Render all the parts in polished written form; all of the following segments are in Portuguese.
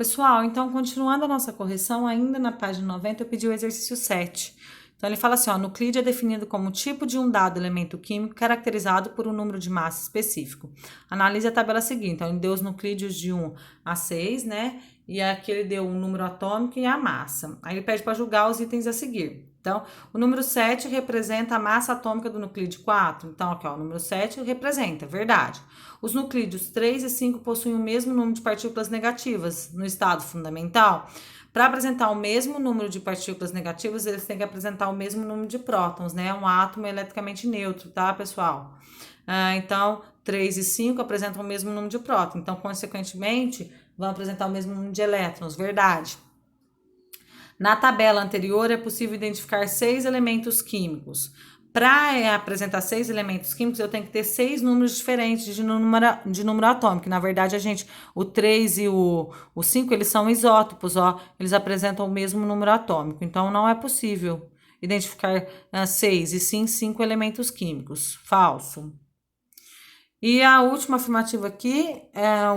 Pessoal, então, continuando a nossa correção, ainda na página 90, eu pedi o exercício 7. Então, ele fala assim, ó, nuclídeo é definido como tipo de um dado elemento químico caracterizado por um número de massa específico. Analise a tabela seguinte. Então, ele deu os nuclídeos de 1 a 6, né? E aqui ele deu o número atômico e a massa. Aí ele pede para julgar os itens a seguir. Então, o número 7 representa a massa atômica do nuclídeo 4. Então, aqui, ó, o número 7 representa, verdade. Os nuclídeos 3 e 5 possuem o mesmo número de partículas negativas no estado fundamental. Para apresentar o mesmo número de partículas negativas, eles têm que apresentar o mesmo número de prótons, né? Um átomo eletricamente neutro, tá, pessoal? Então, 3 e 5 apresentam o mesmo número de prótons. Então, consequentemente, vão apresentar o mesmo número de elétrons, verdade. Na tabela anterior, é possível identificar 6 elementos químicos. Para apresentar 6 elementos químicos, eu tenho que ter 6 números diferentes de número atômico. Na verdade, o 3 e o 5, eles são isótopos, ó. Eles apresentam o mesmo número atômico. Então, não é possível identificar 6, e sim 5 elementos químicos. Falso. E a última afirmativa aqui,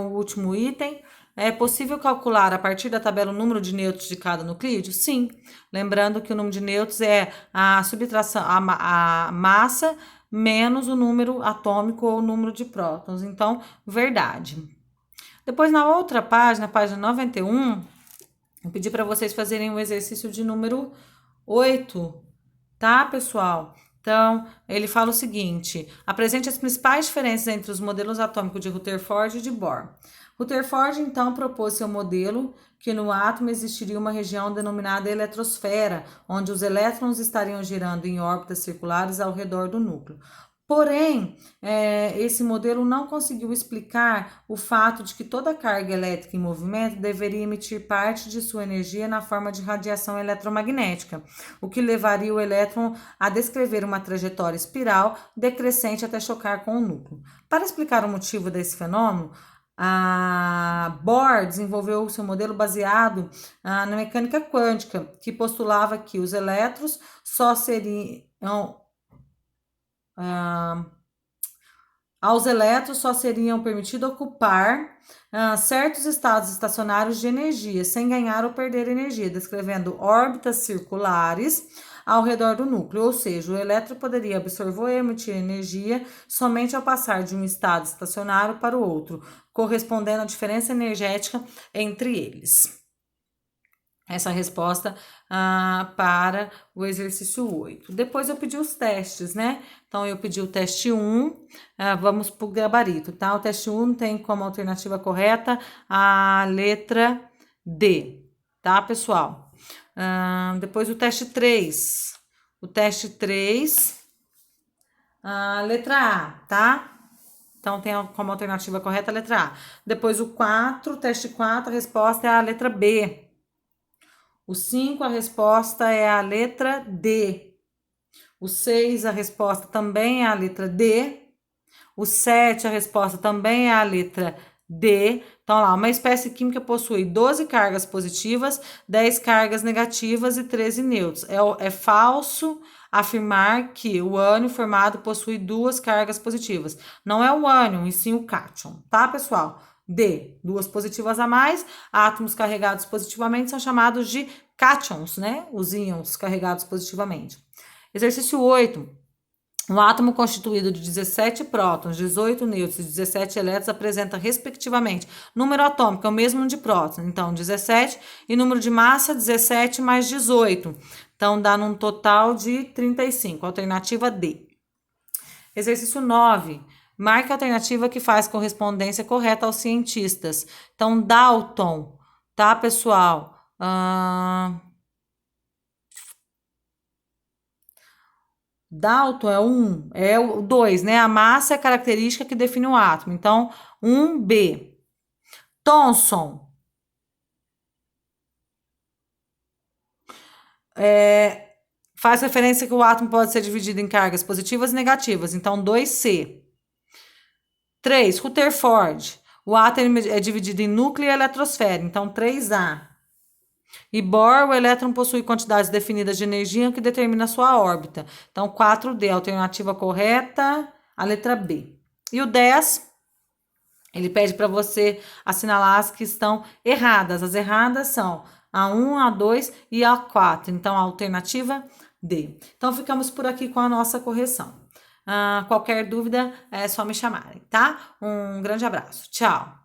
o último item. É possível calcular a partir da tabela o número de nêutrons de cada nuclídeo? Sim. Lembrando que o número de nêutrons é a subtração, a massa menos o número atômico ou o número de prótons. Então, verdade. Depois, na outra página, página 91, eu pedi para vocês fazerem o exercício de número 8, tá, pessoal? Então, ele fala o seguinte: apresente as principais diferenças entre os modelos atômicos de Rutherford e de Bohr. Rutherford, então, propôs seu modelo que no átomo existiria uma região denominada eletrosfera, onde os elétrons estariam girando em órbitas circulares ao redor do núcleo. Porém, esse modelo não conseguiu explicar o fato de que toda carga elétrica em movimento deveria emitir parte de sua energia na forma de radiação eletromagnética, o que levaria o elétron a descrever uma trajetória espiral decrescente até chocar com o núcleo. Para explicar o motivo desse fenômeno, a Bohr desenvolveu seu modelo baseado na mecânica quântica, que postulava que os elétrons só seriam aos elétrons só seriam permitido ocupar certos estados estacionários de energia, sem ganhar ou perder energia, descrevendo órbitas circulares ao redor do núcleo, ou seja, o elétron poderia absorver ou emitir energia somente ao passar de um estado estacionário para o outro, correspondendo à diferença energética entre eles. Essa resposta para o exercício 8. Depois eu pedi os testes, né? Então, eu pedi o teste 1, vamos para o gabarito, tá? O teste 1 tem como alternativa correta a letra D, tá, pessoal? Depois o teste 3. O teste 3, letra A, tá? Então, tem como alternativa correta a letra A. Depois o 4, teste 4, a resposta é a letra B. O 5, a resposta é a letra D. O 6, a resposta também é a letra D. O 7, a resposta também é a letra D. Então, lá, uma espécie química possui 12 cargas positivas, 10 cargas negativas e 13 nêutrons. É falso afirmar que o ânion formado possui 2 cargas positivas. Não é o ânion, e sim o cátion, tá, pessoal? D, 2 positivas a mais, átomos carregados positivamente são chamados de cátions, né? Os íons carregados positivamente. Exercício 8. Um átomo constituído de 17 prótons, 18 nêutrons e 17 elétrons apresenta, respectivamente, número atômico, é o mesmo de prótons, então 17, e número de massa, 17 mais 18. Então, dá num total de 35, alternativa D. Exercício 9. Marque a alternativa que faz correspondência correta aos cientistas. Então, Dalton, tá, pessoal? Dalton é o 2, né? A massa é a característica que define o átomo. Então, 1B. Thomson faz referência que o átomo pode ser dividido em cargas positivas e negativas. Então, 2C. 3. Rutherford. O átomo é dividido em núcleo e eletrosfera. Então, 3A. E Bohr, o elétron possui quantidades definidas de energia que determina a sua órbita. Então, 4D, alternativa correta, a letra B. E o 10 Ele pede para você assinalar as que estão erradas. As erradas são a 1, a 2 e a 4. Então, a alternativa D. Então, ficamos por aqui com a nossa correção. Qualquer dúvida é só me chamarem, tá? Um grande abraço. Tchau!